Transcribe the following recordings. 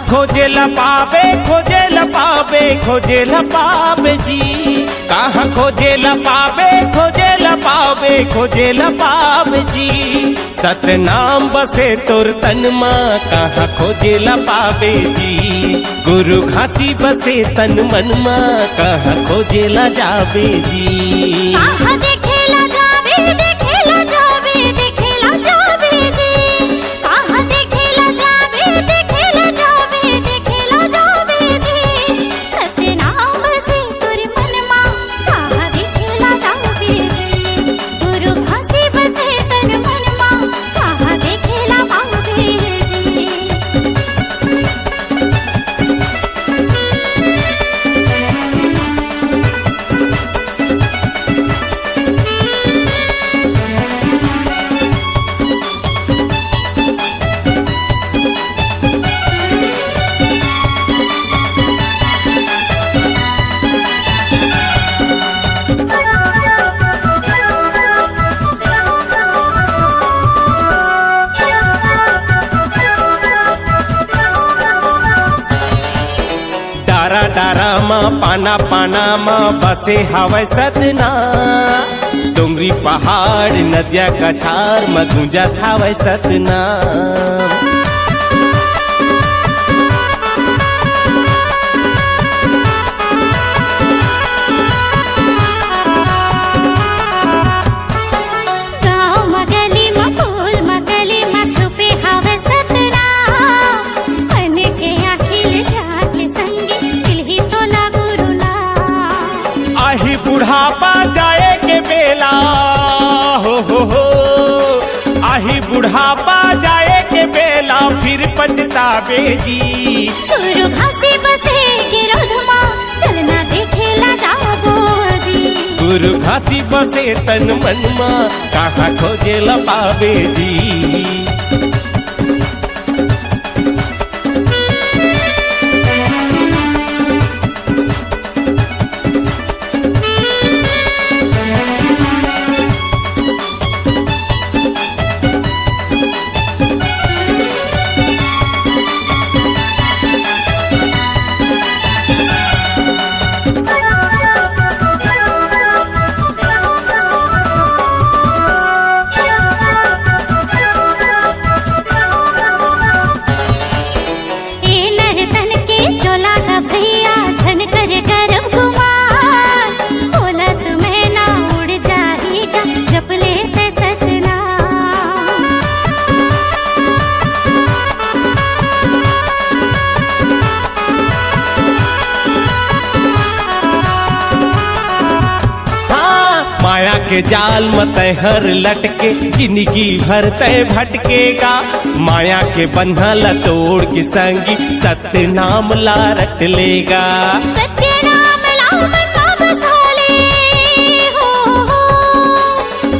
खोजे ला पावे जी। कहाँ खोजे ला पावे जी। सतनाम बसे तोर तन माँ कहाँ खोजे ला पावे जी। गुरु घासी बसे तन मन माँ कहाँ खोजे ला जावे जी। कहाँ देखेला जावे जी। कहाँ देखेला जावे जी। सतनाम बसे तोर मन माँ कहाँ देखेला जावे जी। गुरु घासी बसे तन मन माँ कहाँ देखेला पावे जी। डारा डारा माँ पाना माँ बसे हवै सतना। डोंगरी पहाड़ नदिया कछार में गूंजत हवै सतना। बुढ़ापा जाए के बेला हो आही बुढ़ापा जाए के बेला फिर पछतावे जी। गुरु घासी बसे गिरोधमा चलना देखेला जाबो जी। गुरु घासी बसे तन मन माँ कहाँ खोजे ला पावे जी। माया के जाल में तैहर लटके जिंदगी भर तय भटकेगा। माया के बंधन तोड़ के संगी सत्य नाम ला रट लेगा। सत्य नाम ला मन मा बसाले हो।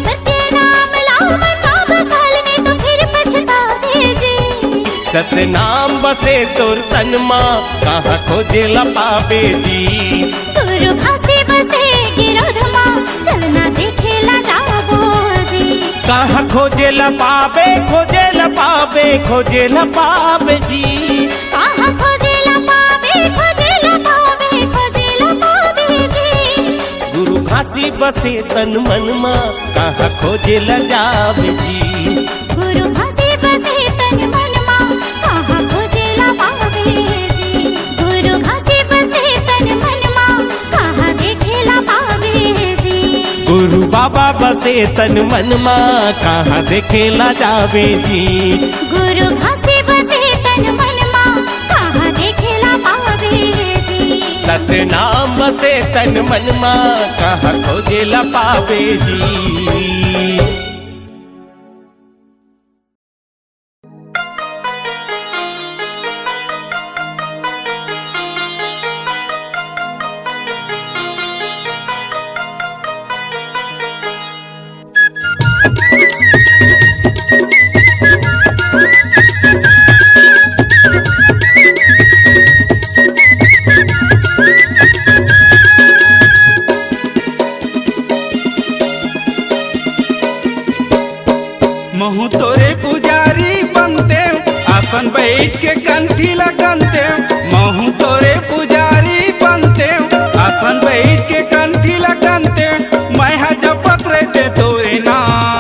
सत्य नाम ला मन मा बसाले नहीं तो फिर पछतावे जी। सत्य नाम बसे तोर तन माँ कहाँ खोजे ला पावे जी। गुरु घासी बसे गिरोधमा चलना देखेला जाबो जी। कहाँ खोजे ला पावे जी। कहाँ खोजे ला पावे जी। गुरु घासी बसे तन मन माँ कहाँ खोजे ला जावे जी। गुरु घासी बसे तन मन माँ कहाँ खोजे ला पावे जी। गुरु घासी बसे तन मन माँ कहाँ देखेला पावे जी। गुरु बाबा बसे तन मन माँ कहाँ देखेला जावे जी। गुरु घासी बसे तन मन माँ कहाँ देखेला पावे जी। सतनाम बसे तन मन माँ कहाँ खोजे ला पावे जी। बैठ के कंठी लगनते महू तोरे पुजारी बनते आसन बैठ के कंठी लगनते मैं जपत रहते तोरे नाम।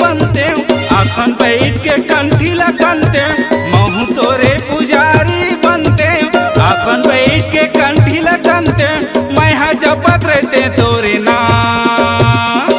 आसन बैठ के कंठी लगनते महू तोरे पुजारी बनते आसन बैठ के कंठी लगनते मैं जपत रहते तोरे नाम।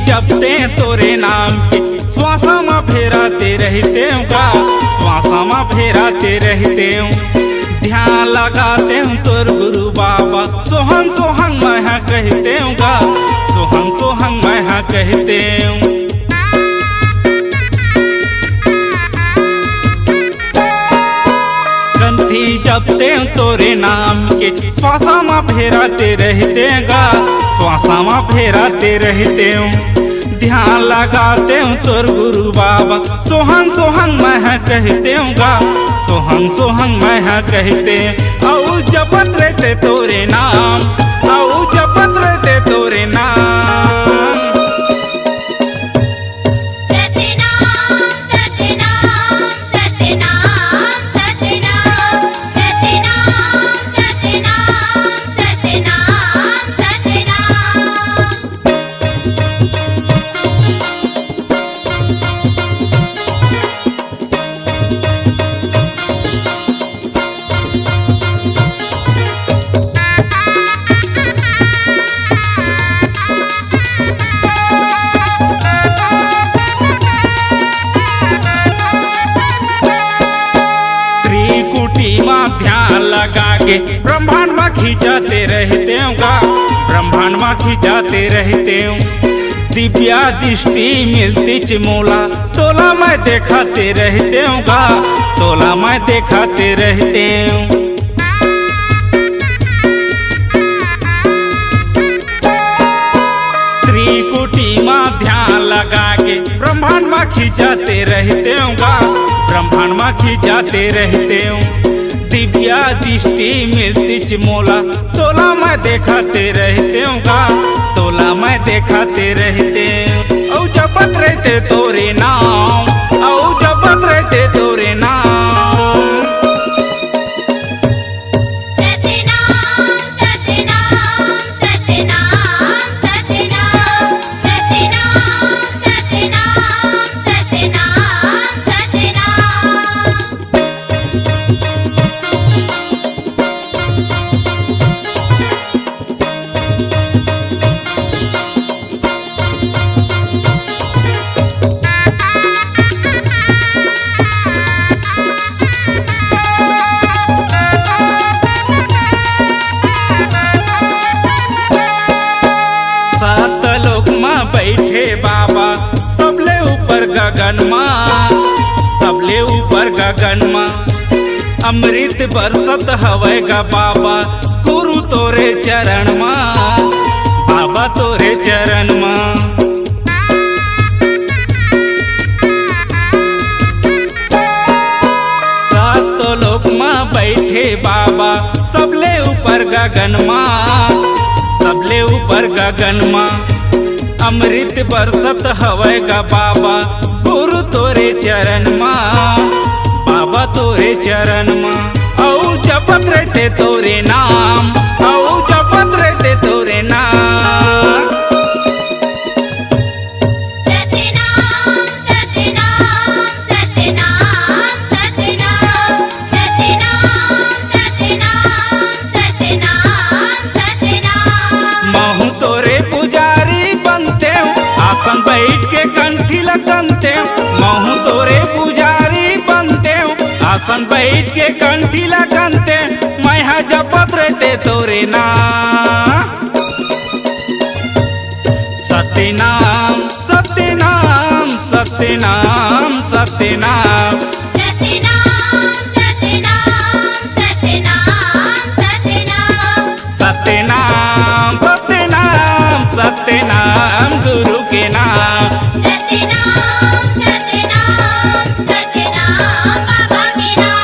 जपते तोरे नाम के श्वासा में फेराते रहते का श्वासा में फेराते रहते ध्यान लगाते हूँ तोर गुरु बाबा सोहन सोहन मैं कहते का सोहन सोहन मैं कहते कंठी जपते तोरे नाम के श्वासा में फेराते रहते गा श्वासा में फेराते रहते ध्यान लगाते हूँ तोर गुरु बाबा सोहन सोहन मैं कहते गा सोहन सोहन मैं कहते औ जपत रहते तोरे नाम औ जपत रहते तोरे नाम। ध्यान लगा के ब्रह्मांड में खींचाते रहते गा ब्रह्मांड में खींचाते रहते दिव्या दृष्टि मिलती चिमोला तोला मैं देखाते रहते गा तोला मैं देखाते रहते त्रिकुटी में ध्यान लगा के ब्रह्मांड में खींचाते रहते गा ब्रह्मांड में खींचाते रहते दिव्या दृष्टि मिलती चिमोला तोला मैं देखाते रहते गा तोला मैं देखाते रहते औ जपत रहते तोरे नाम औ जपत रहते तोरे नाम। बैठे बाबा सबले ऊपर गगन माँ सबले ऊपर गगन माँ अमृत बरसत हवै गा बाबा गुरु तोरे चरण माँ बाबा तोरे चरण माँ। सात लोक माँ बैठे बाबा सबले ऊपर गगन माँ सबले ऊपर गगन माँ अमृत बरसत हवै गा बाबा गुरु तोरे चरण माँ बाबा तोरे चरण माँ औ जपत रहते तोरे नाम औ जपत रहते तोरे नाम। महू तोरे पुजारी हमहू तोरे पुजारी बनते आसन बैठ के कंठी लगनते मैं जपत रहते तोरे नाम सत्यनाम सत्यनाम सत्यनाम सत्यनाम सत्यनाम सत्यनाम सत्यनाम गुरु के नाम बाबा के नाम।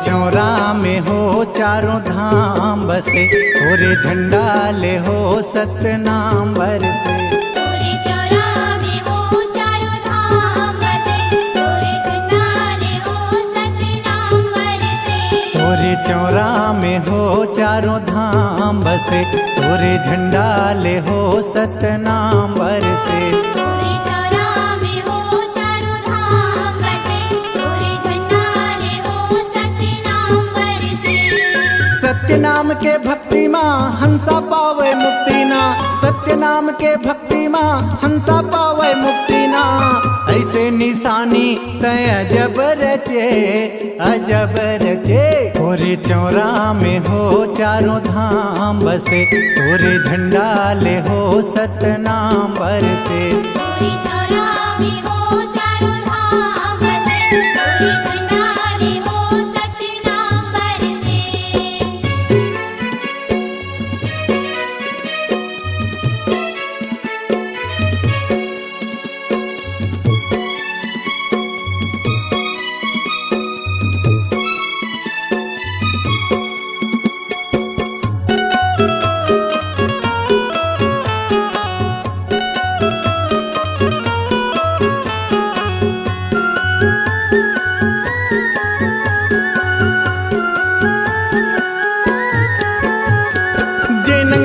चौरा में हो चारों धाम बसे तोरे झंडा ले हो सतनाम बरसे तोरे चौरा में हो चारों धाम बसे तोरे झंडा ले हो सतनाम बरसे तोरे चौरा में हो चारों धाम बसे तोरे झंडा ले हो सतनाम बरसे तोरे चौरा में हो चारों धाम बसे तोरे झंडा ले हो सतनाम बरसे सत्य नाम के भक्ति माँ हंसा पावे मुक्ति ना सत्य नाम के भक्ति माँ हंसा पावे मुक्ति ना ऐसे निशानी तय अजब रचे तोरे चौरा में हो चारों धाम बसे तोरे झंडा ले हो सतनाम बरसे तोरे चौरा में हो चारों धाम बसे तोरे झंडा ले हो सतनाम बरसे।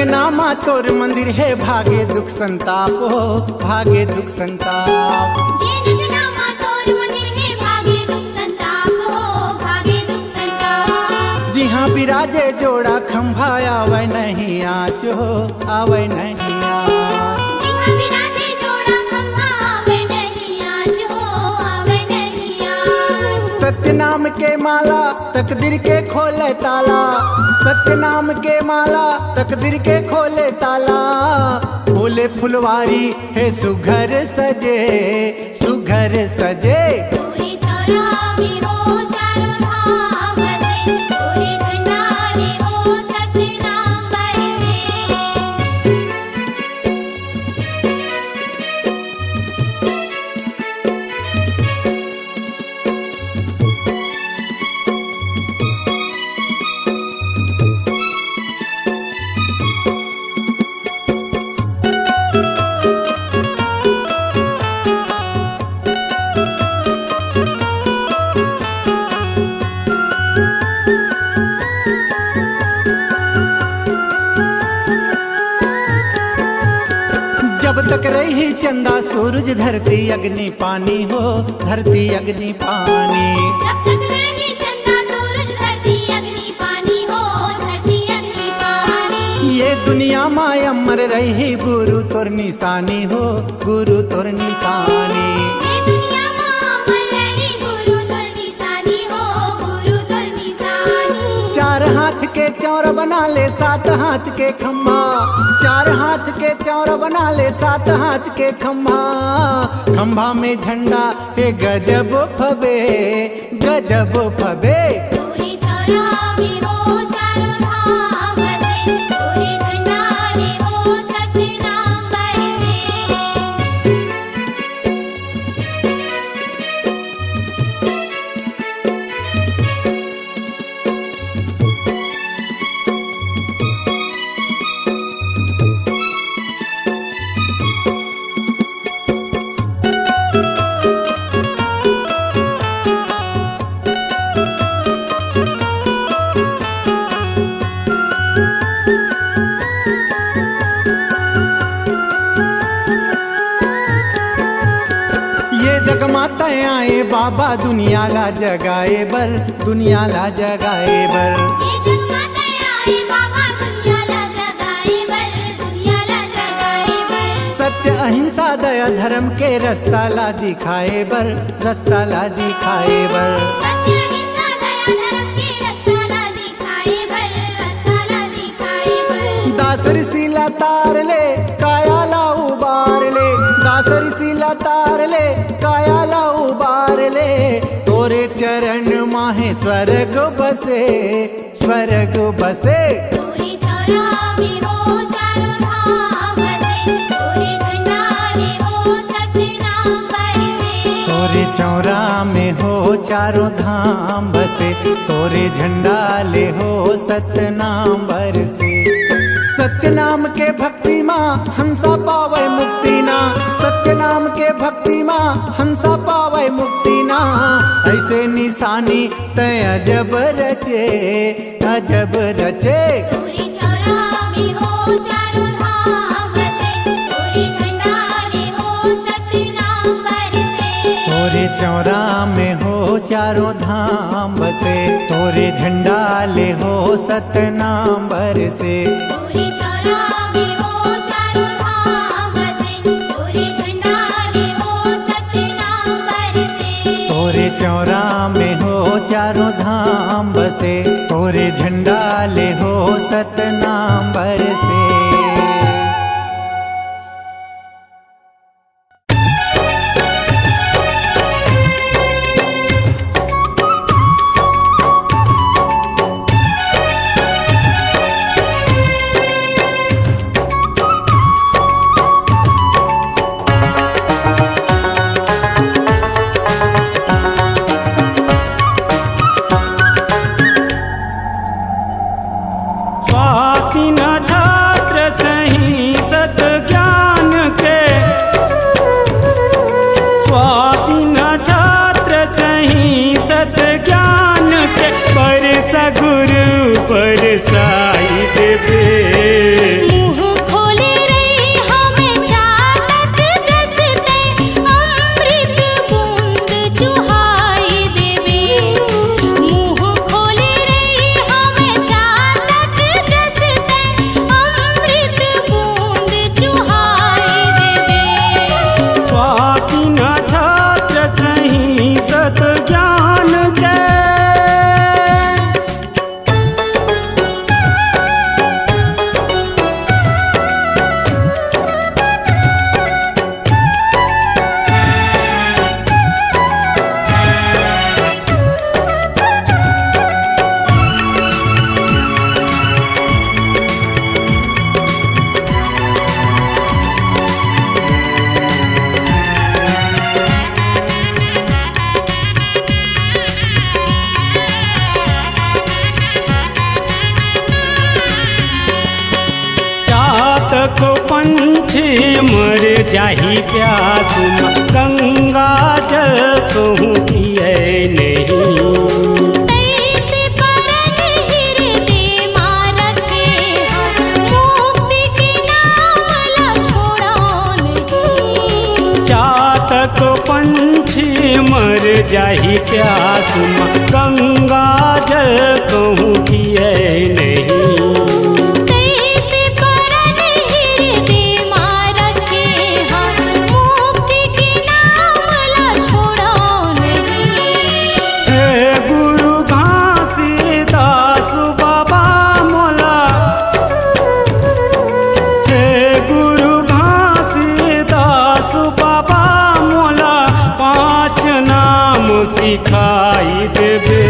नामा तोर मंदिर है भागे दुख संताप हो भागे दुख संताप जे नगनामा तोर मंदिर है भागे दुख संताप हो भागे दुख संताप। जी हाँ विराजे जोड़ा खंभा आवे नहीं आँच हो आवे नहीं आँच जी हाँ विराजे जोड़ा खंभा आवे नहीं आँच हो आवे नहीं आँच। सत्य नाम के माला तकदीर के खोले ताला सत्य नाम के माला तकदीर के खोले ताला बोले फुलवारी है सुघर सजे सुघर सजे तोरे चौरा में हो चारों धाम बसे तोरे झंडा ले हो सतनाम बरसे। जब तक रही चंदा सूरज धरती अग्नि पानी हो धरती अग्नि पानी जब तक रही चंदा सूरज धरती अग्नि पानी हो धरती अग्नि पानी। ये दुनिया माय अमर रही गुरु तोर निशानी हो गुरु तोर निशानी ये दुनिया मां अमर रही गुरु तोर निशानी हो गुरु तोर निशानी। चार हाथ के चौर बना ले सात हाथ के खम्भा चार हाथ के चौर बना ले सात हाथ के खम्भा खम्भा में झंडा है गजब फबे गजब फबे तोरे चौरा में हो चारों धाम बसे तोरे झंडा ले हो सतनाम बरसे। माता आए बाबा दुनिया ला जगाए बर, दुनिया ला जगाए बर। ये जगमाता आए बाबा दुनिया ला जगाए बर, दुनिया ला जगाए बर। सत्य अहिंसा दया धर्म के रास्ता ला दिखाए बर, रास्ता ला दिखाए बर। सत्य अहिंसा दया धर्म के रास्ता ला दिखाए बर, रास्ता ला दिखाए बर। दासर सिला तार ले काया ला उबार ले, दासर सिला तार ले काया ला उबार ले। तोरे चरण माहे स्वर्ग बसे, स्वर्ग बसे। तोरे चौरा में हो चारों धाम बसे, तोरे झंडा ले हो सतनाम बरसे। तोरे चौरा में हो चारों धाम बसे, तोरे झंडा ले हो सतनाम बरसे। सत्य नाम के भक्ति माँ हंसा पावे मुक्ति ना, सत्य नाम के भक्ति माँ हंसा पावे मुक्ति ना। ऐसे निशानी तय अजब रचे, अजब रचे। तोरे चौरा में हो चारों धाम बसे, तोरे झंडा ले हो सतनाम बरसे। तोरे चौरा में हो चारों धाम बसे, तोरे झंडा ले हो सतनाम बरसे। तोरे चौरा में हो चारों धाम बसे, तोरे झंडा ले हो सतनाम बरसे। तोरे चौरा में हो चारों धाम बसे, तोरे झंडा ले हो सतनाम बरसे। स्वाति न छात्र सही सत ज्ञान के, स्वाति न छात्र सही सत ज्ञान के। पर सगुरु पर साई देवे, मुँह खोले रही हमें चातक जसते, अमृत बूंद चुहाई देवे। मुँह खोले रही हमें चातक जसते, अमृत बूंद चुहाई देवे। स्वाति न छात्र सही सत ज्ञान के। चातक पंछी मर जाही प्यास में, गंगा जल कहूँ पिए नहीं। तैसे परन हृदय मां रखे हम, मुक्ति के नाम ला छोड़ा नहीं। चातक पंछी मर जाही प्यास में, गंगा जल कहूँ पिए नहीं। तैसे परन हृदय मां रखे हम, मुक्ति के नाम ला छोड़ा नहीं। हे गुरु घासीदास बाबा मोला, हे गुरु घासीदास बाबा मोला। पाँच नाम सिखाई देवे,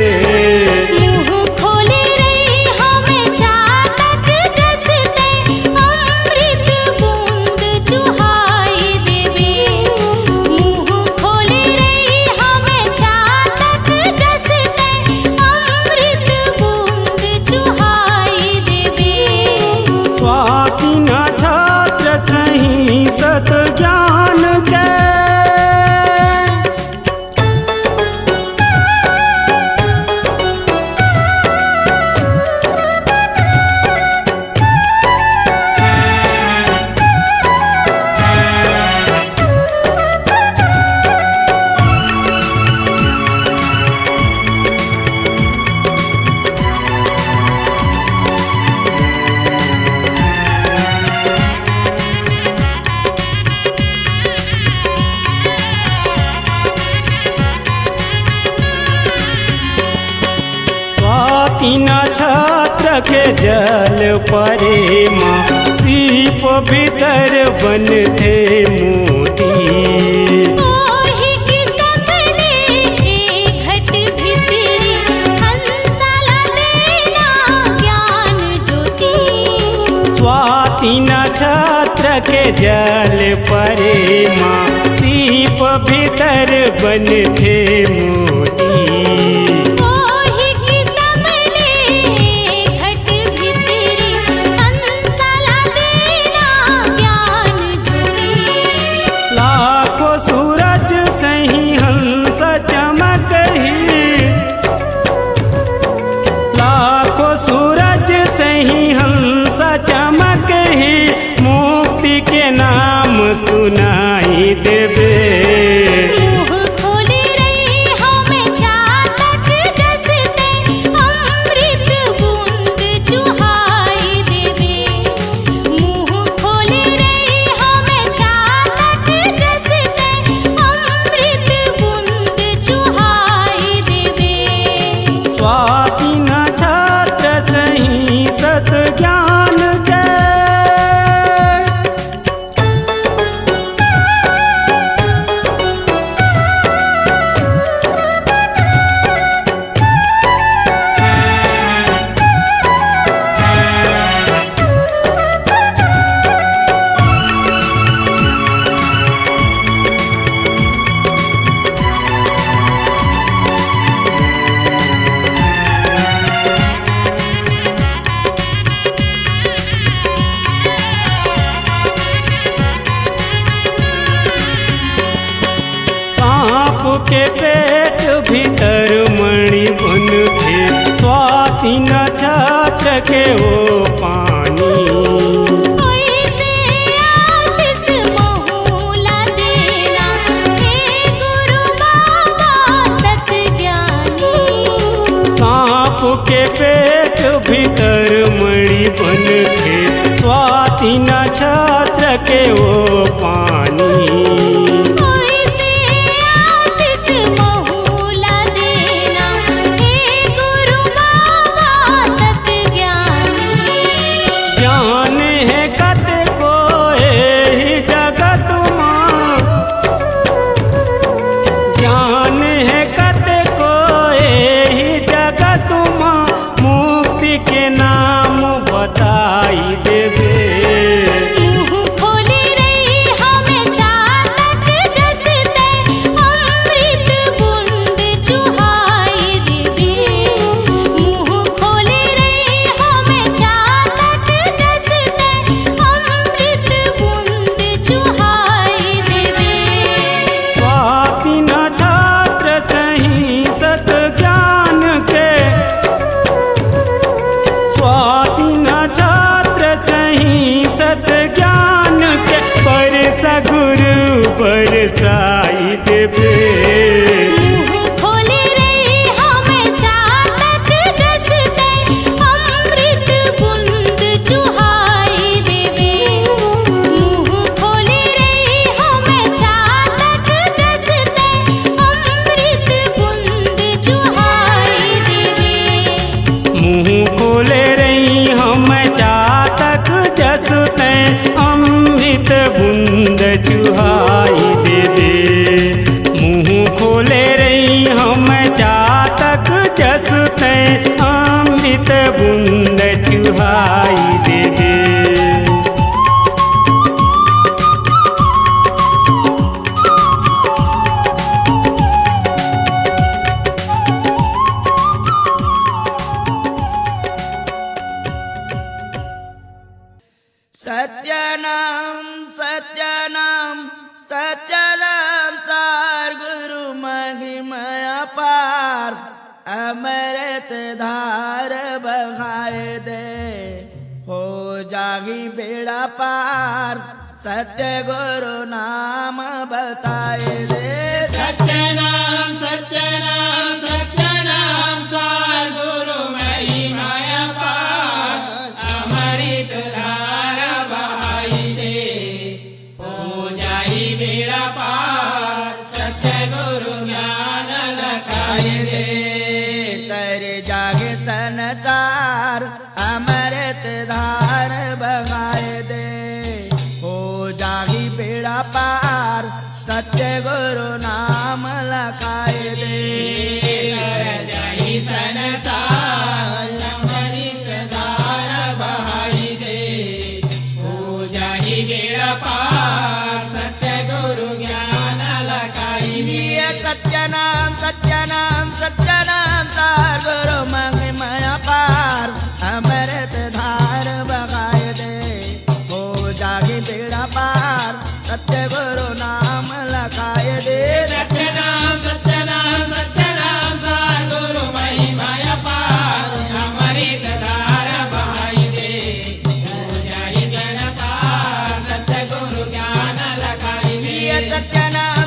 मुँह खोले रही हमें चातक जसते, अमृत बूंद चुहाई देवे। मुँह खोले रही हमें चातक जसते, अमृत बूंद चुहाई देवे। स्वाति न छात्र सही सत ज्ञान के। स्वाति नक्षत्र के जल परे माँ सीप भीतर बन थे मोती ओहि की संभले के घट भितरी हंसाला देना ज्ञान ज्योति स्वाति नक्षत्र के जल परे माँ सीप भीतर बन थे मोती ओहि की संभले घट भितरी हंसाला देना ज्ञान ज्योति लाखों सूरज सही हंस चमकही लाखों सूरज सही हंस चमकही मुक्ति के नाम सुनाई देवे मुँह खोली रही हमें चातक जसते अमृत बूंद चुहाई देवे मुँह खोली रही हमें चातक जसते अमृत बूंद चुहाई देवे स्वाति नक्षत्र सही सत ज्ञान के सांप के पेट भीतर मणि बन थे स्वाति नक्षत्र के ओ पानी ओइसे आशीष महूला देना हे गुरु बाबा सत ज्ञानी सांप के पेट भीतर मणि बन थे स्वाति नक्षत्र के ओ पानी ओइसे आशीष महूला देना हे गुरु बाबा सत ज्ञानी ज्ञान है कत को एहि जगत माँ ज्ञान है कत को एहि जगत माँ मुक्ति के नाम बताई देवे मुँह खोली रही हमें चातक जसते अमृत बूंद चुहाई देवे मुँह खोली रही हमें चातक जसते अमृत बूंद चुहाई देवे स्वाति नक्षत्र सही सत ज्ञान के स्वाति नक्षत्र सही सत ज्ञान के परस गुरु बरसाई देवे मुँह खोली रही हमें चातक जसते अमृत बूंद चुहाई देवे मुँह खोली रही हमें चातक जसते अमृत बूंद चुहाई देवे मुँह खोले रही हम चातक जसते अमृत बूंद चुहाई देवे मुँह खोले रही हम चातक जसते अमृत बूंद चुहाई देवे सत्यनाम सत्यनाम सत्यनाम सार गुरु महिमा पार अमृत धार बहाए दे हो जागी बेड़ा पार सत्य गुरु नाम बताए दे सत्यनाम सत्यनाम सत्यनाम सार गुरु महिमा पार अमृत धार बहाई दे हो जाई बेड़ा पार सत्य गुरु ज्ञान लखाए दे तेरे जागे तन अमृत धार बगाए दे हो जागी बेड़ा पार सत्य गुरु नाम लखाए दे संसार अमृत धार बहाई दे हो जाही बेड़ा पार सत्य गुरु ज्ञान लखाई दे सत्य नाम तार गुरु महिमा पार अमृत धार बगाए दे हो जागी बेड़ा पार सत्य गुरु नाम लखाए दे सत्य नाम तार गुरु महिमा पार अमृत धार बहाई दे हो जाही बेड़ा पार सत्य गुरु ज्ञान लखाई दे सत्य नाम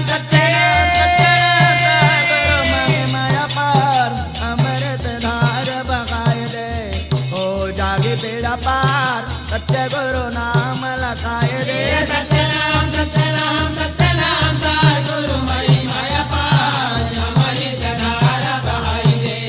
गुरु महिमा पार अमृत धार बगाए दे हो जागी बेड़ा पार सत्य गुरु नाम लखाए दे सत्य नाम तार गुरु महिमा पार अमृत धार बहाई दे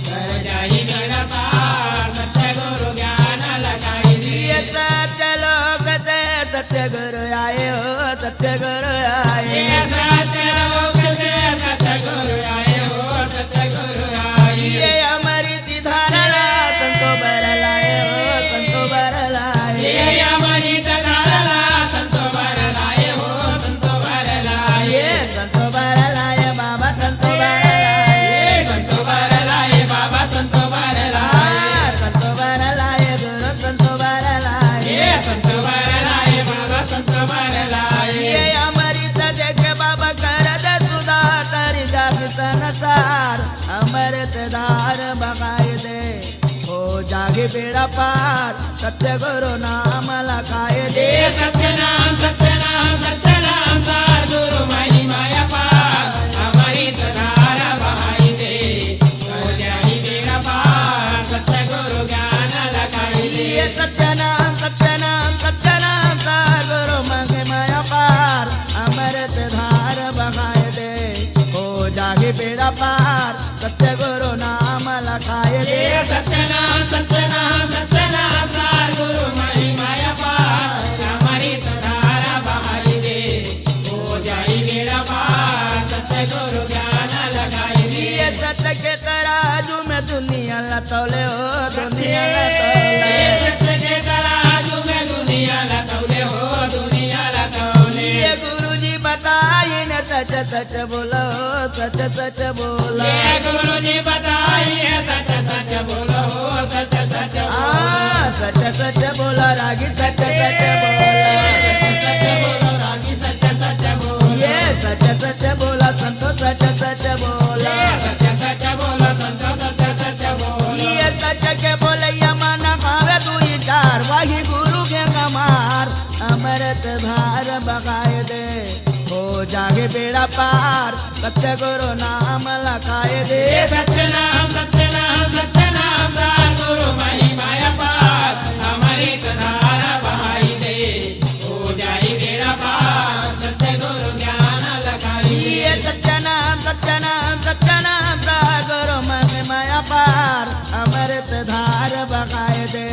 हो जाही बेड़ा पार सत्य गुरु ज्ञान लखाई दे सत्य लोक से सत्य गुरु आए हो सत्य गुरु आए सत्य लोक से सत्य गुरु आए हो सत्य गुरु आए ये अमृत धारा संतो बर लाए हो संतो बर लाए ये अमृत धारा संतो बर लाए हो संतो बर लाए संतो बर लाए बाबा संतो बर लाए संतो बर लाए बाबा संतो बर लाए संतो बर लाए गुरु संतो बर लाए संतो बर लाए बाबा संतो बर लाए ये अमृत देख बाबा कर दे सुधा तारी जाग संसार अमृत धार बगाए दे हो जागे बेड़ा पार सत्य गुरु नाम लखाए दे सत्य नाम तार गुरु महिमा पार अमृत धार बहाई दे हो जाही बेड़ा पार सत्य गुरु ज्ञान लखाई दे सत्य नाम तार गुरु महिमा पार अमृत धार बहाए दे हो जागे बेड़ा पार सत्य गुरु नाम लखाए दे सत्य नाम तार गुरु महिमा पार अमृत धार बहाई दे हो जाही बेड़ा पार सत्य गुरु ज्ञान लखाई दे सत्य के तराजू में दुनिया लतौले हो दुनिया लतौले सत्य के तराजू में दुनिया लतौले हो दुनिया लतौले ये गुरु जी बताई न सच सच बोलो सच सच बोलो ये गुरु जी बताई है सच सच बोलो सच सच सच सच बोलो रागी सच सच बोलो सच बोलो रागी सच सच बोलो ये सच सच बोलो संतो सच सच बोलो सच बोलो संतो सच बोलो ये सच के बोले यमन खावे तू ही चार वही गुरु के कमार अमृत धार बगाए दे हो जागे बेड़ा पार सत्य गुरु नाम लखाए दे सत्य नाम तार गुरु महिमा पार अमृत धार बहाई दे हो जाही बेड़ा पार सत्य गुरु ज्ञान लखाई दे सत्य नाम तार गुरु महिमा पार अमृत धार बहाए दे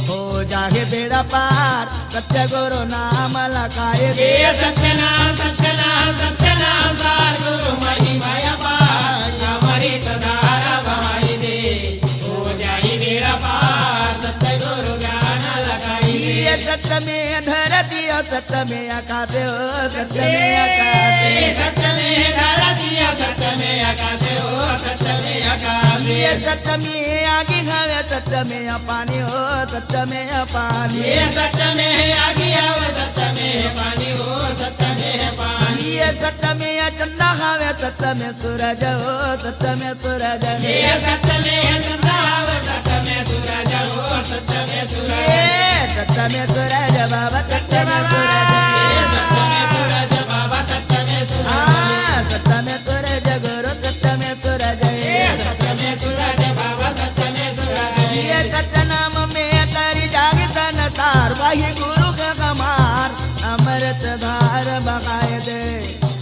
हो जागे बेड़ा पार सत्य गुरु नाम लखाए दे सत्य नाम तार गुरु महिमा पार अमृत धार बहाई दे हो जाही बेड़ा पार सत्य गुरु ज्ञान लखाई दे सत्य में धरती सत्य में आकाश हो सत्य में आकाश सत्य में धरती सत्य में आकाश हो सत्य में आकाश ये सत्य में आगे हवे सत्य में पानी हो सत्य में पानी सत्य में आगे हवे सत्य में पानी हो सत्य में पानी ये सत्य में चंदा हवे सत्य में सूरज हो सत्य में सूरज ये सत्य में चंदा हवे सत्य में सूरज हो सत्य में सूरज सत्य में सूरज बाबा सत्य में सूरज सत्य में सूरज बाबा सत्य में सूरज सत्य में सूरज गुरु सत्य में सूरज सत्य में सूरज बाबा सत्य में सूरज ये सत्य नाम में तारी जाग संसार वही गुरु का कमार अमृत धार बगाए दे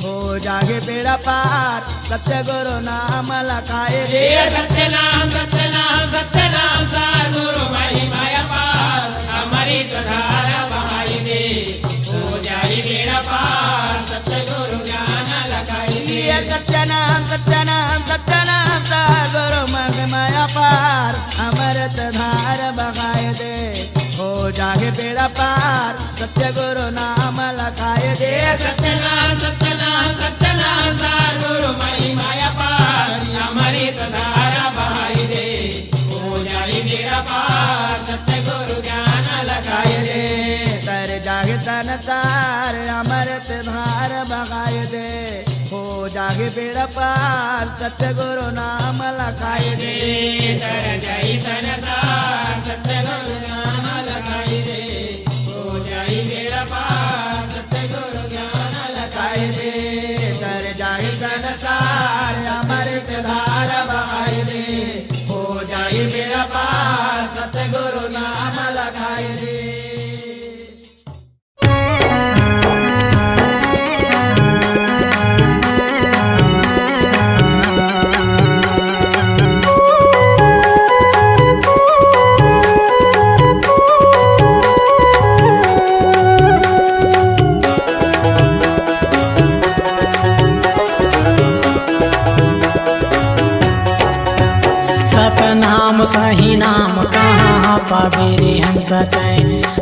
हो जागे बेड़ा पार सत्य गुरु नाम लखाए दे सत्य नाम तार गुरु महिमा पार सत्यनाम सत्यनाम सत्यनाम सार गुरु मग माया पार अमृत धार बगाए दे हो जागे बेड़ा पार सत्य गुरु नाम लखाए दे सत्यनाम सत्यनाम सत्यनाम सार गुरु मई माया पार अमृत धार बहाई दे हो जाए बेड़ा पार सत्य गुरु ज्ञान लखाए दे तर जागे संसार अमृत धार बगाए दे हो जागे बेड़ा पार सत्य गुरु नाम लखाए दे तर जाई संसार सत्य गुरु नाम लखाए दे हो जाई बेड़ा पार सत्य गुरु ज्ञान लखाए दे तर जाई संसार अमृत धार बहाए दे हो जाई बेड़ा पार सत्य गुरु नाम लखाए दे। सतनाम सही नाम कहाँ पावे रे हंस तैं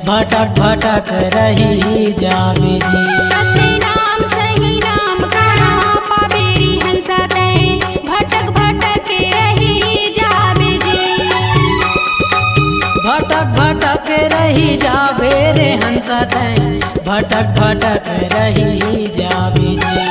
भटक भटक रही जावे जी। सत्यनाम सही नाम कहाँ पावे रे हंस तैं भटक भटक रही जावे जी। भटक भटक रही जावे रे हंस तैं भटक भटक रही जावे जी।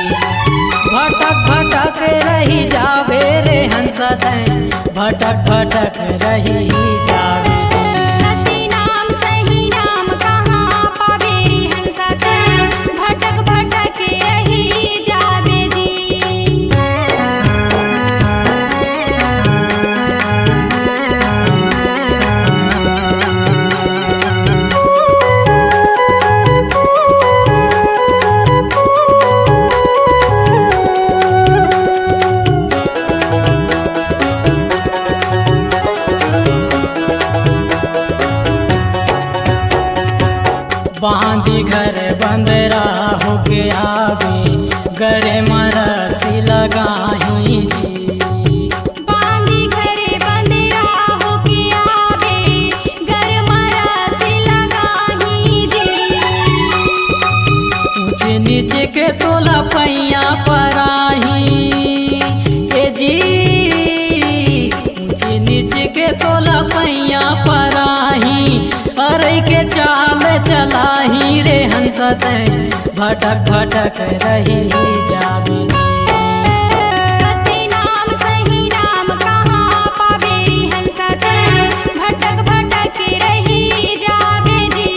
भटक भटक रही जावे रे हंस तैं भटक भटक रही जावे जी। सत्यनाम सही नाम कहाँ पावे रे हंस तैं भटक भटक रही जावे जी। बांधी घर बंदरा होके आवे गरे मरसी लगाही जी। बांधी घरे बंदेरा होके आवे घर मरस लगाही जी। ऊंचे नीचे के तोला पैया पराही ए जी। ऊंचे नीचे के तोला पैया पराही अरे के चाल चलाही रे हंस तैं भटक भटक रही जावे जी। सत्यनाम सही नाम कहाँ पावे रे हंस तैं भटक भटक रही जावे जी।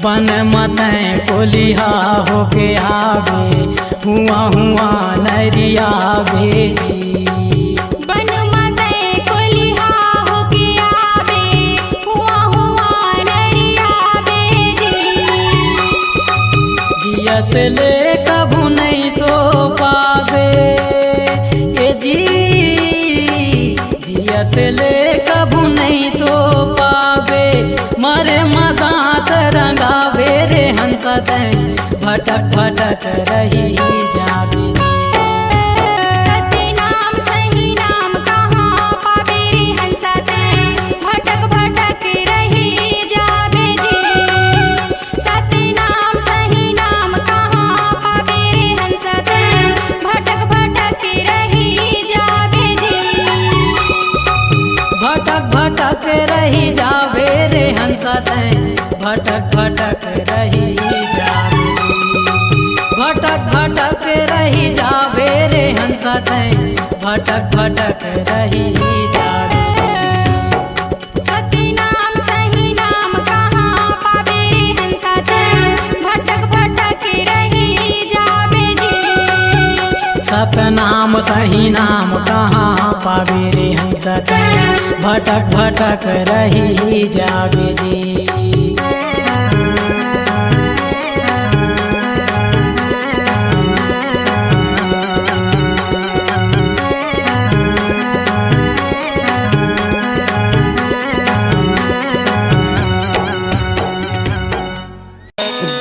बन मतैं कोलिहा होके आवे हुआ हुआ नरिया भेजी। बन मतै कोलिहा होके आवे हुआ हुआ नरिया बेजी। जियत ले कभू नहीं तो पावे ए जी। जियत ले कभू नहीं तो पावे मरे मदात रंगावे रे हंस तैं भटक भटक रही जावे जी। सत्यनाम सही नाम कहाँ पावे रे हंस तैं भटक भटक रही जावे जी। सत्यनाम सही नाम कहाँ पावे रे हंस तैं भटक भटक रही जावे जी। भटक भटक रही जावे रे हंस तैं भटक भटक रही जावे जी। भटक भटक रही जावे रे हंस तैं भटक भटक रही जावे जी। सत्यनाम सही नाम कहाँ पावे रे हंस तैं भटक भटक रही जावे जी। सतनाम सही नाम कहाँ पावे रे हंस तैं भटक भटक रही जावे जी।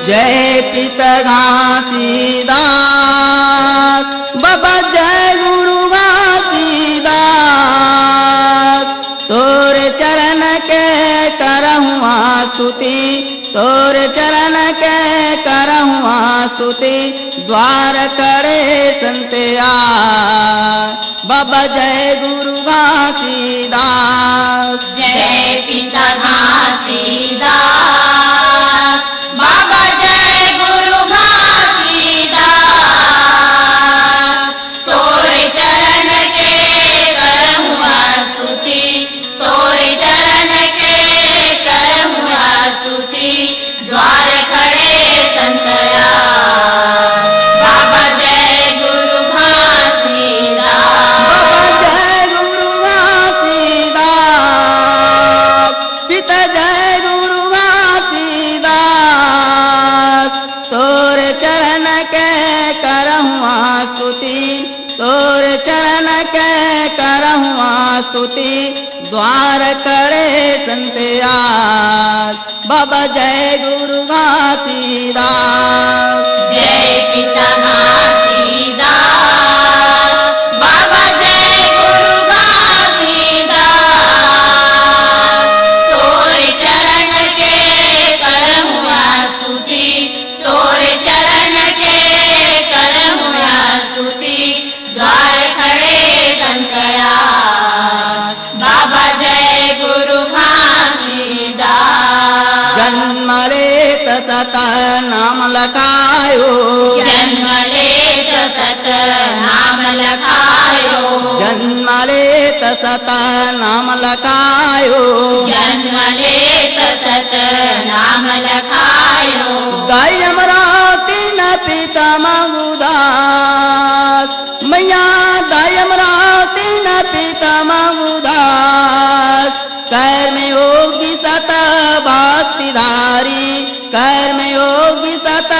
जय पिता घासीदास बाबा जय गुरु घासीदास तोरे चरण के करहुआ स्तुति तोरे चरण के करहुआ स्तुति द्वार करे संतया बाबा जय गुरु घासीदास। जय पिता घासीदास बाबा जय गुरु घासीदास तोरे चरण के करहुआ स्तुति तोरे चरण के करहुआ स्तुति द्वार खड़े संतया बाबा जय गुरु घासीदास। बाबा जय गुरु घासीदास पिता जय गुरु घासीदास तोरे चरण के करहुआ स्तुति तोरे चरण के करहुआ स्तुति द्वार करे संतया बाबा जय गुरु घासीदास। जय पिता घासीदास बाबा जय गुरु घासीदास तोरे चरण के करहुआ स्तुति तोरे चरण के करहुआ स्तुति द्वार खड़े संतया बाबा जय गुरु घासीदास। जन्म लेत सत नाम लखायो जन्म लेत सत नाम लखायो जन्म लेत सत नाम लखायो जन्म लेत सत नाम लखायो गाय अमरावती न पिता मंगुदास मैया दाय अमरावती न पिता मंगुदास कर में योगी सत भक्तिधारी कर में योगी सत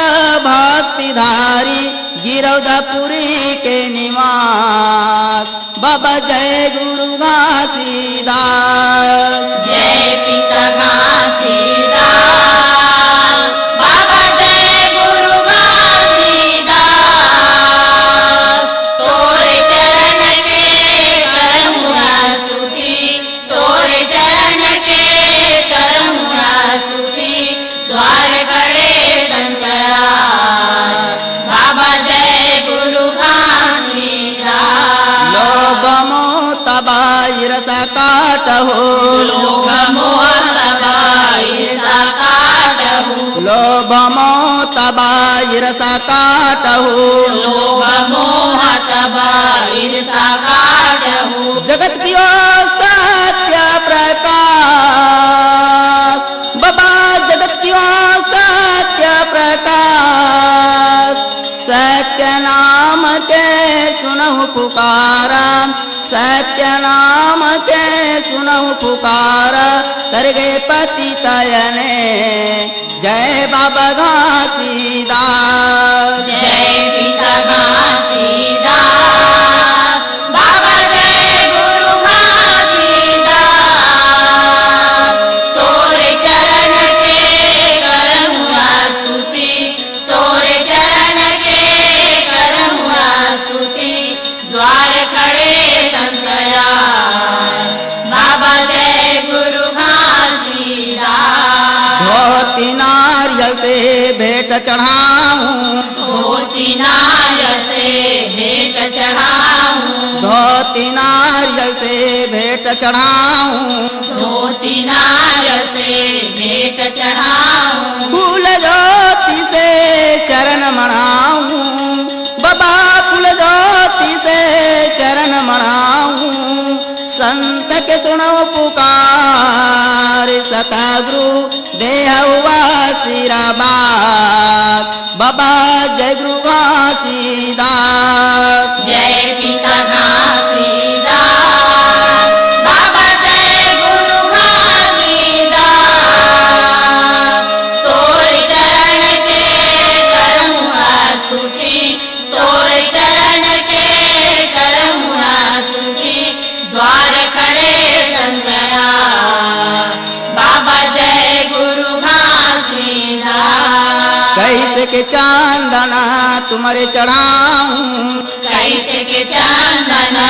भक्तिधारी गिरौदपुरी के निवास बाबा जय गुरु घासीदास। जय पिता घासीदास बाबा जय गुरु घासीदास तोरे चरण के करहुआ स्तुति तोरे चरण के करहुआ स्तुति द्वार खड़े संतया बाबा जय गुरु घासीदास। लोभ मोह तबाइर सकाटहो लोभ मोह ईर्षा काटहु लोभ मोह तबाइर सकाटहो लोभ मोह ईर्षा काटहु जगत कियो सत्य प्रकाश बाबा जगत कियो सत्य प्रकाश सत्य नाम के सुनहु पुकारा सत्य नाम के सुनहु पुकारा तर गए पति तयने जय बाबा घासीदास। जय पिता घासीदास बाबा जय गुरु घासीदास तोरे चरण के करहुआ स्तुति तोरे चरण के करहुआ स्तुति द्वार खड़े संतया बाबा जय गुरु घासीदास। धोती नारियल से भेंट चढ़ाऊं धोती नारियल से भेंट चढ़ाऊं धोती नारियल से भेंट चढ़ाऊं धोती नारियल से भेंट चढ़ाऊं फूल ज्योति से चरण मनाऊं बाबा फूल ज्योति से चरण मनाऊं संत के सुनो पुकार सतगुरु देह हुआ सिराबाद बाबा जय गुरु घासीदास। जय पिता कैसे के चांदना तुम्हारे चढ़ाऊं कैसे के चांदना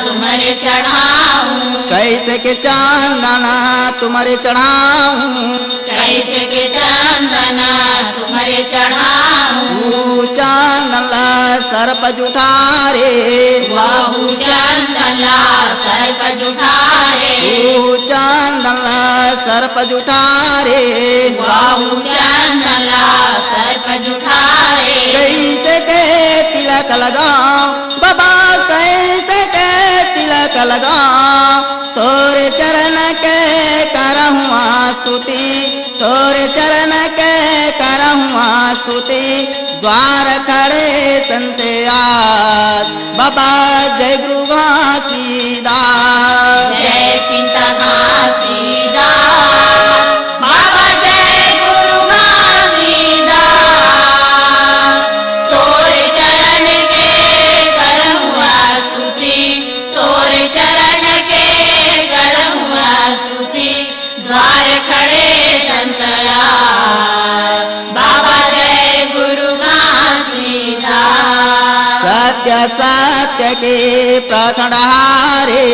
तुम्हारे चढ़ाऊं कैसे के चांदना तुम्हारे चढ़ाऊं कैसे के चांदना तुम्हारे चढ़ाऊं चांदला सर पर जुठारे बाहु चांदना सर पर जुठारे चांदला सर पर जुठारे बाहु चांदना सर पर जुठारे कैसे के तिलक लगाऊं बाबा कैसे के तिलक लगाऊं तोरे चरण के करहुआ स्तुति तोरे चरण के करहुआ स्तुति द्वार खड़े संत आज बाबा जय गुरु घासीदास जय पिता घासीदास बाबा जय गुरु घासीदास तोरे चरण के करहुआ स्तुति तोरे चरण के करहुआ स्तुति द्वार खड़े संतया बाबा जय गुरु घासीदास सत्य सत्य के प्रखंडहारे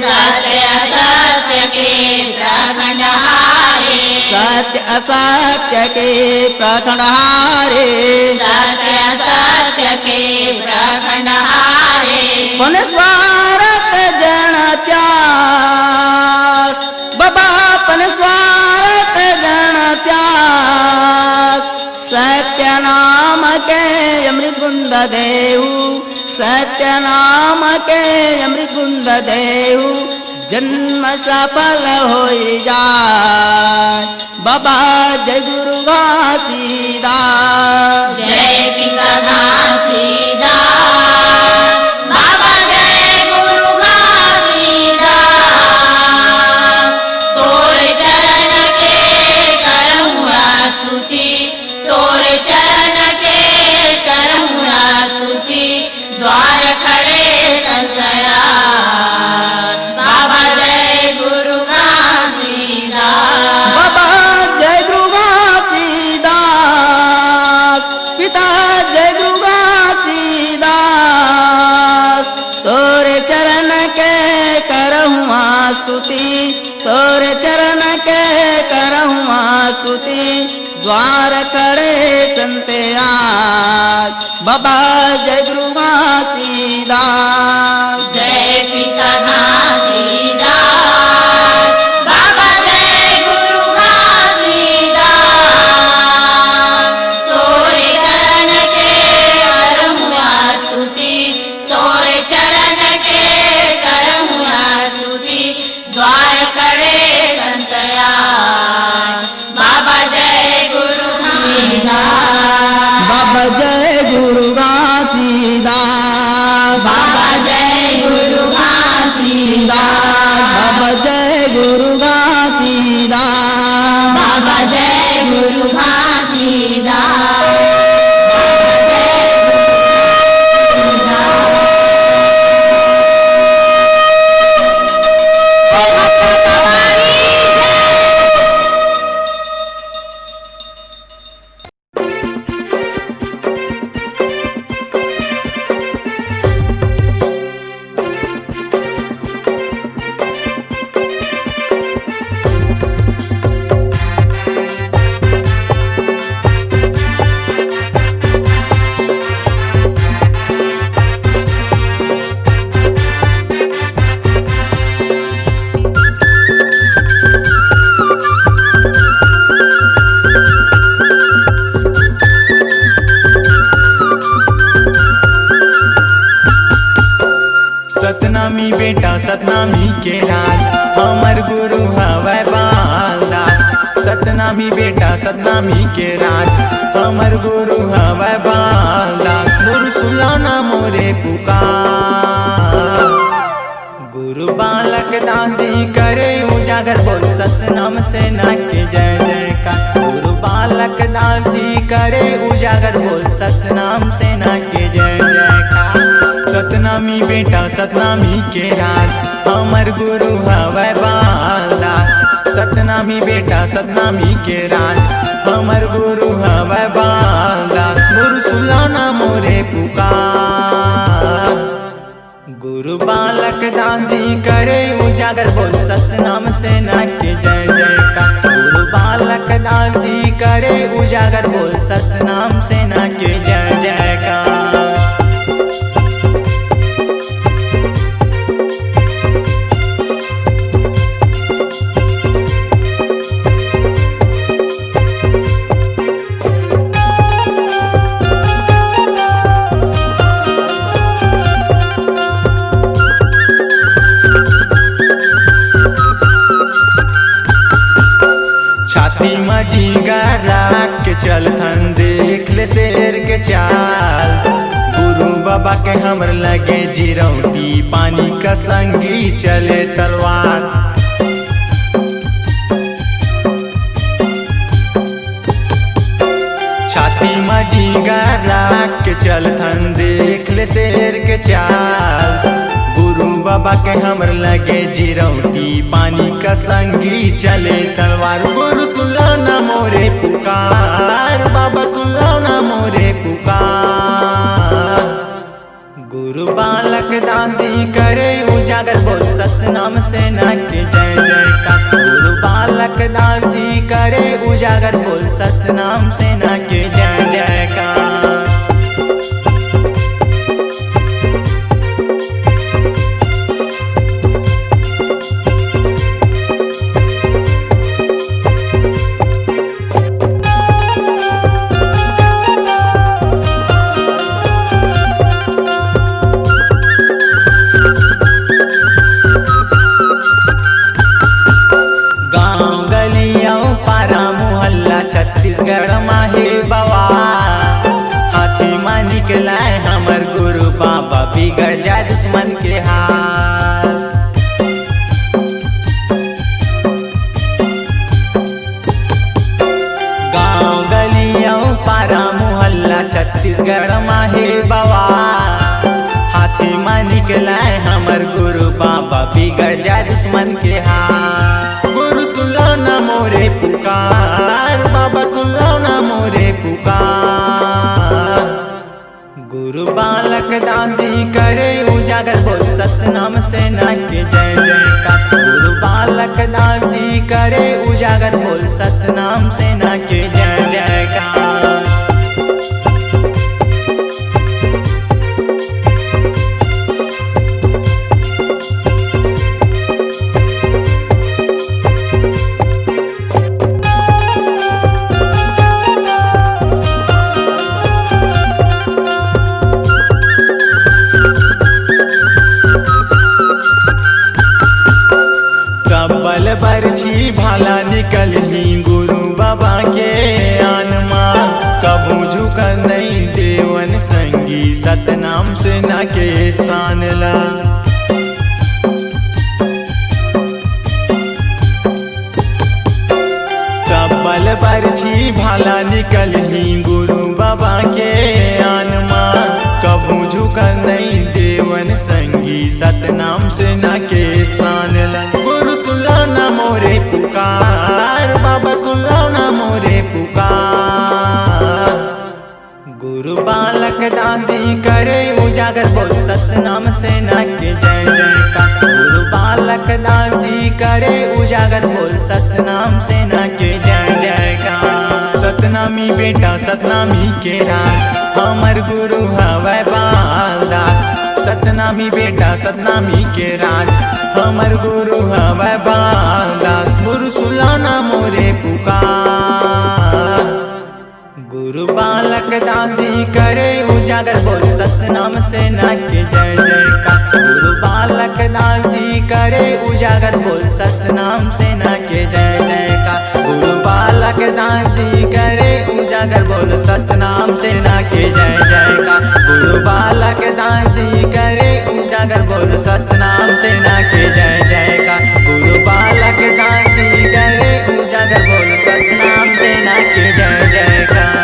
सत्य सत्य के प्रखंडहारे सत्य असत्य के प्रखंडहारे सत्य सत्य के प्रखंडहारे पुन स्वारत जन प्यास बाबा पुन स्वारत जन प्यास सत्य नाम के अमृत गुंद देहु सत्य नाम के अमृत गुंद देहु जन्म सफल हो जाए बाबा जय गुरु घासीदास जय पिता घासीदास बाबा जय गुरु घासीदास तोरे चरण के करहुआ स्तुति तोरे चरण के करहुआ स्तुति द्वार खड़े संतया बाबा जय गुरु घासीदास बाबा जय गुरु घासीदास पिता जय गुरु घासीदास तोरे चरण के करहुआ स्तुति तोरे चरण के करहुआ स्तुति द्वार खड़े संते आज बाबा जय गुरु घासीदास जय पिता घासीदास बाबा जय गुरु घासीदास तोरे चरण के करहुआ स्तुति तोरे चरण के करहुआ स्तुति द्वार खड़े संतया बाबा जय गुरु घासीदास बाबा जय गुरु घासीदास बाबा जय गुरु घासीदास बाबा जय गुरु घासीदास बाबा जय गुरु घासीदास सतनामी बेटा सतनामी के राज हमर गुरु हवै बालदास सतनामी बेटा सतनामी के राज हमर गुरु हवै बालदास गुरु सुलाना मोरे पुकार गुरु बालक दासी करे उजागर बोल सतनाम से ना के जय जयकार गुरु बालक दासी करे उजागर बोल सतनाम से ना के जय जयकार सतनामी बेटा सतनामी के राज हमर गुरु हवै बालदास सतनामी बेटा सतनामी के राज हमर गुरु हवै बालदास सुलाना मोरे पुकार। गुरु बालक दासी करे उजागर बोल सतनाम सेना के जय जयकार। गुरु बालक दासी करे उजागर बोल सतनाम सेना के जय जयकार। छाती में जीगरा के चलथन देख ले शेर के चाल। गुरु बाबा के हमर लगे जिरौटी पानी का संगी चले तलवार। छाती में जीगरा के चलथन देख ले शेर के चाल। गुरु बाबा के हमर लगे जिरौटी पानी का संगी चले तलवार। गुरु सुलाना मोरे पुकार, बाबा सुलाना मोरे पुकार। गुरु बालक दासी करे उजागर बोल सतनाम सेना के जय जयकार। गुरु बालक दासी करे उजागर बोल सतनाम सेना के जय जयकार। छत्तीसगढ़ माहे बाबा हाथी मां निकला हमर गुरु बाबा बिगड़ जाए दुश्मन के हाल। गांव गलियों पारा मोहल्ला छत्तीसगढ़ माहे बाबा हाथी मां निकला हमर गुरु बाबा बिगड़ जाए दुश्मन के हाल। गुरु सुलाना मोरे पुकार, बाबा सुलाना मोरे पुकार। गुरु बालक दासी करे उजागर बोल सतनाम सेना के जय जयकार। गुरु बालक दासी करे उजागर बोल सतनाम सेना के जय जयकार। बरछी भाला निकलही गुरु बाबा के आनमा। कबू झुक नहीं देवन संगी सतनाम सेना के सानला। कबल बरछी भाला निकलही गुरु बाबा के आनमा। कबू झुक नहीं देवन संगी सतनाम सेना के सानला। गुरु सुलाना मोरे पुकार, बाबा सुलाना मोरे पुकार। गुरु बालक दासी करे उजागर बोल सतनाम सेना के जय जयकार। गुरु बालक दासी करे उजागर बोल सतनाम सेना के जय जयकार। सतनामी बेटा सतनामी के राज हमर गुरु हवै बालदास। सतनामी बेटा सतनामी के राज हमर गुरु हवै बालदास। गुरु सुलाना मोरे पुकार। गुरु बालक दासी करे उजागर बोल सतनाम सेना के जय जयकार। गुरु बालक दासी करे उजागर बोल सतनाम सेना के जय जयकार। गुरु बालक दासी करे उजागर बोल सतनाम सेना के जय जयकार। गुरु बालक दासी करे उजागर बोल सतनाम सेना के जय जयकार। गुरु बालक दासी करे उजागर बोल सतनाम सेना के जय जयकार।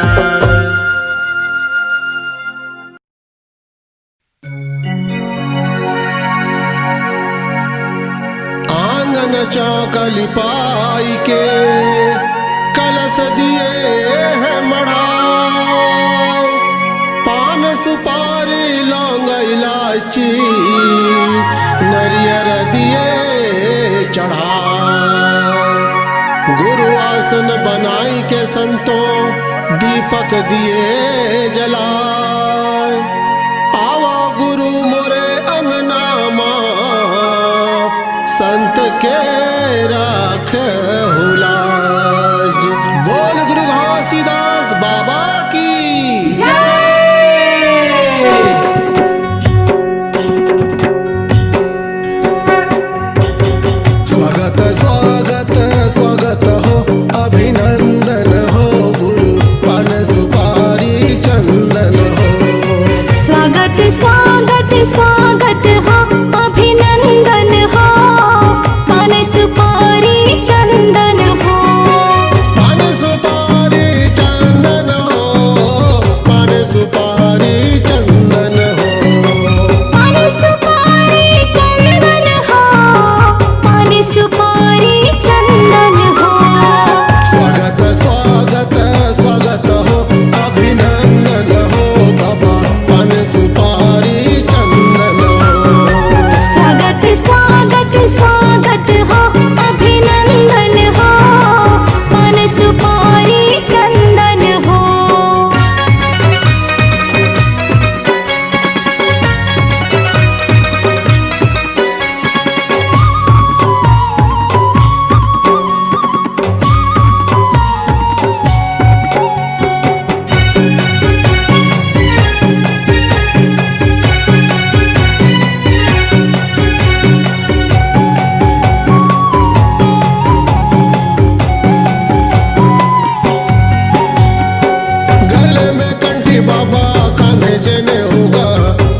आंगन चौकली पाई के कलश दिए है मढ़ाओ। बची नरियर दिए चढ़ाए। गुरु आसन बनाई के संतों दीपक दिए जलाए। आवा गुरु मोरे अंगना मां संत के राख हुलाज। बोल गुरु घासीदास बाबा की स्वागत स्वागत स्वागत हो अभिनंदन हो गुरु पान सुपारी चंदन हो। स्वागत स्वागत स्वागत हो अभिनंदन हो पान सुपारी चंदन हो। पान सुपारी चंदन हो पान सुपारी चंदन हो। पान सुपारी चंदन हो पान सुपारी चंदन हो। स्वागत स्वागत स्वागत हो अभिनंदन हो बाबा पान सुपारी चंदन हो। स्वागत स्वागत स्वागत हो अभिनंदन हो पान सुपारी चंदन हो। गले में कंठी बाबा कांधे जने होगा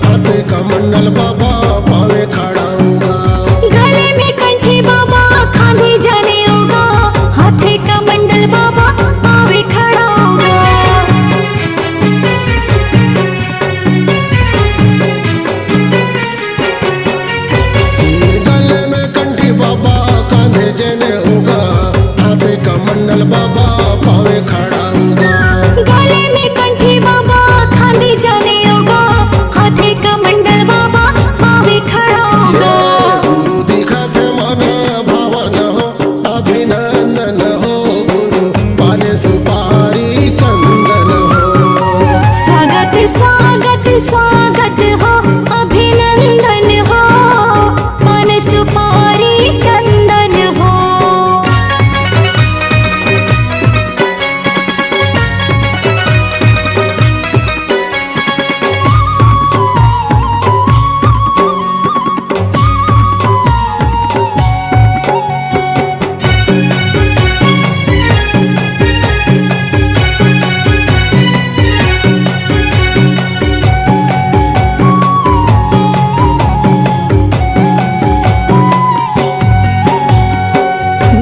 हाथे का मंडल बाबा पावे खड़ा होगा। गले में कंठी बाबा खांधे जाने होगा हाथे का मंडल बाबा पावे खड़ा होगा। गले में कंठी बाबा कांधे जने होगा हाथे का मंडल बाबा पावे खड़ा होगा। गले में कंठी बाबा खांधे जाने होगा हाथे का मंडल बाबा पावे खड़ा होगा। गुरु दिखत मन भावन हो अभिनंदन हो गुरु पाने सुपारी चंदन हो। स्वागत स्वागत स्वागत हो अभिनंदन हो पान सुपारी चंदन हो।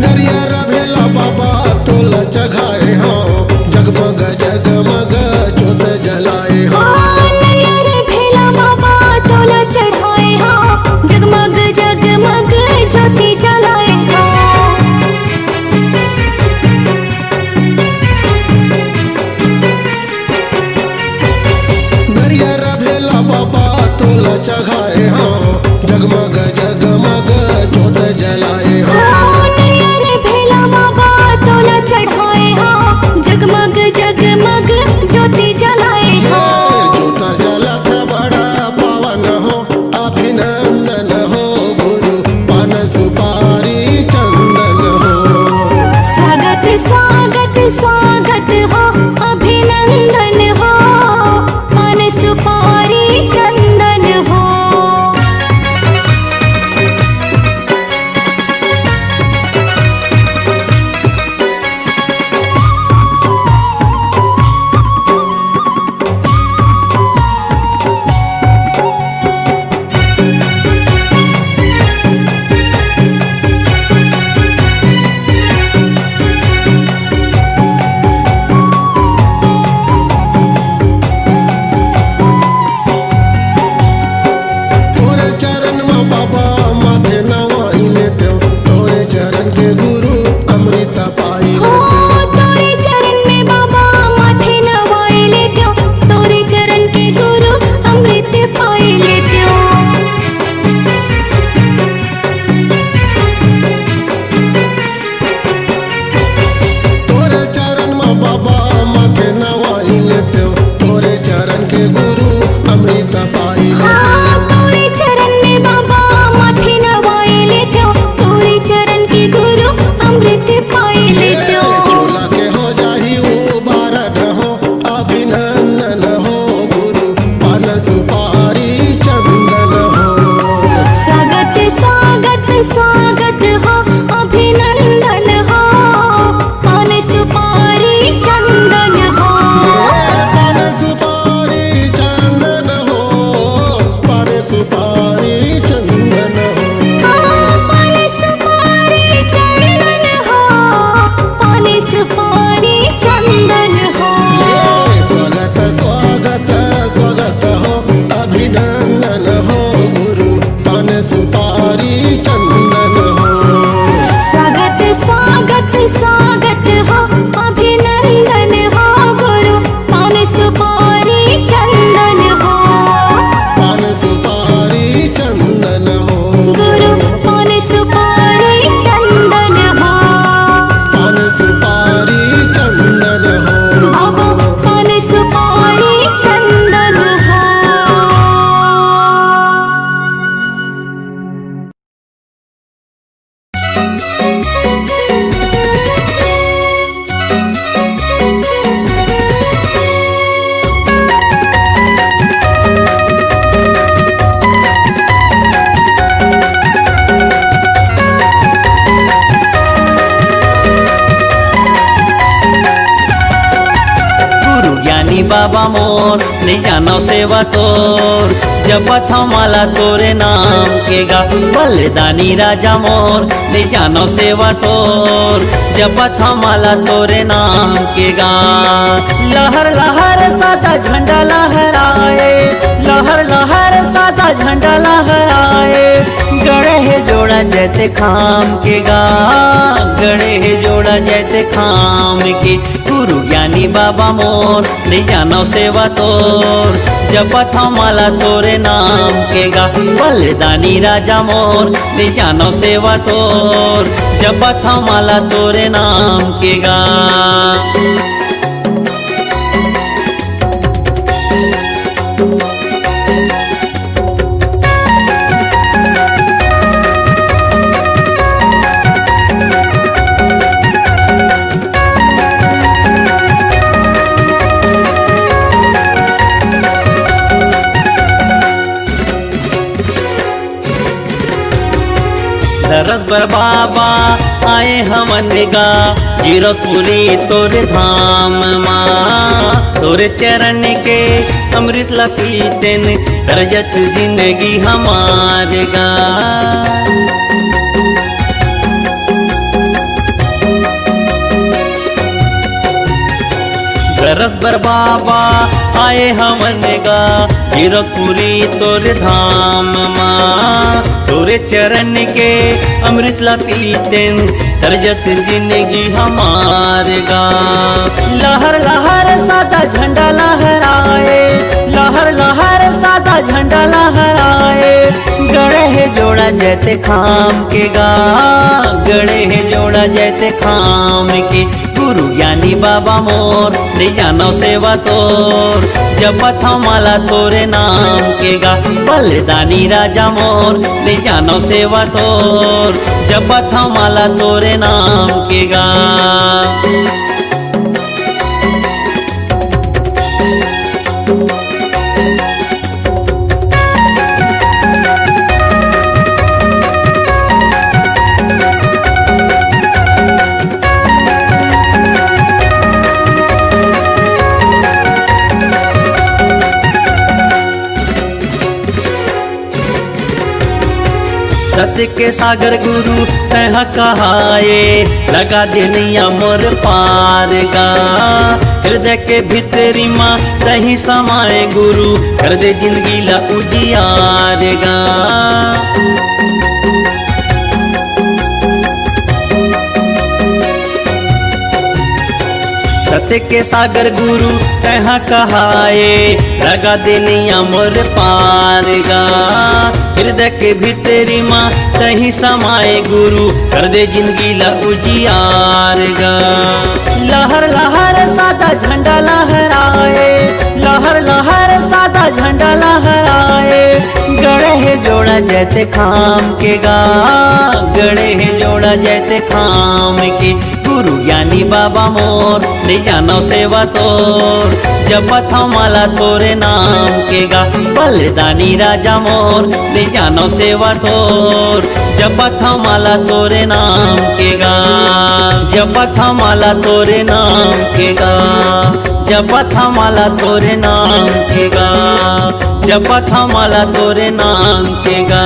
नरियर भेला बाबा तोल चघाए हो जगमग जगमग जोत जलाए हो। नरियर भेला बाबा तोला चढ़ाए हो जगमग जगमग ज्योति जलाए हो। नरियर भेला बाबा तोल चघाए हो जगमग जगमग जोत जलाए हो। नरियर भेला बाबा तोला चढ़ाए हो जगमग जगमग ज्योति जलाए हो। जोत जलत बड़ा पावन हो अभिनंदन हो गुरु पान सुपारी चंदन हो। स्वागत स्वागत स्वागत हो अभिनंदन हो पान सुपारी चंदन हो। बाबा मोर ले जानो सेवा तोर जपत हमाला तोरे नाम के गा बलिदानी राजा मोर ले जानो सेवा तोर जपत हमाला तोरे नाम के गा लहर लहर सादा झंडा लहराए लहर लहर सादा झंडा लहराए गड़े है जोड़ा जैते खाम के गा गड़े है जोड़ा जैते खाम के गुरु ज्ञानी बाबा मोर ले जानो सेवा तोर जपत हमाला तोरे नाम के गा बलिदानी राजा मोर ले जानो सेवा तोर जपत हमाला तोरे नाम के गा दरस बर बाबा आए हमन गा गिरतपुरी तोरे धाम माँ तोरे चरण के अमृत लपीतेन रजत जिंदगी हमार गा दरस बर बाबा आए हमन गा गिरतपुरी तोरे धाम माँ तोरे चरण के अमृत लपीतेन तरजत जिंदगी हमार गा लहर लहर सादा झंडा लहराए लहर लहर सादा झंडा लहराए गड़े है जोड़ा जैते खाम के गा गड़े है जोड़ा जैते खाम के गुरु ज्ञानी बाबा मोर ले जानो सेवा तोर जपत हमाला तोरे नाम के गा बलिदानी राजा मोर ले जानो सेवा तोर जपत हमाला तोरे नाम के गा सत्य के सागर गुरु तह कहाए लगा दे नैया मोर पार गा हृदय के भीतरी माँ तही समाए गुरु कर दे जिंदगी ला उजियार गा सत्य के सागर गुरु तह कहाए लगा दे नैया मोर पार गा हृदय के भीतरी माँ तही समाए गुरु कर दे जिंदगी ला उजियार गा लहर लहर सादा झंडा लहराए लहर लहर सादा झंडा लहराए गड़े है जोड़ा जैते खाम के गा गड़े है जोड़ा जैते खाम के गुरु ज्ञानी बाबा मोर ले जानो सेवा तोर जपत हमाला तोरे नाम के गा बलिदानी राजा मोर ले जानो सेवा तोर जपत हमाला तोरे नाम के गा जपत हमाला तोरे नाम के गा जपत हमाला तोरे नाम के गा जपत हमाला तोरे नाम के गा।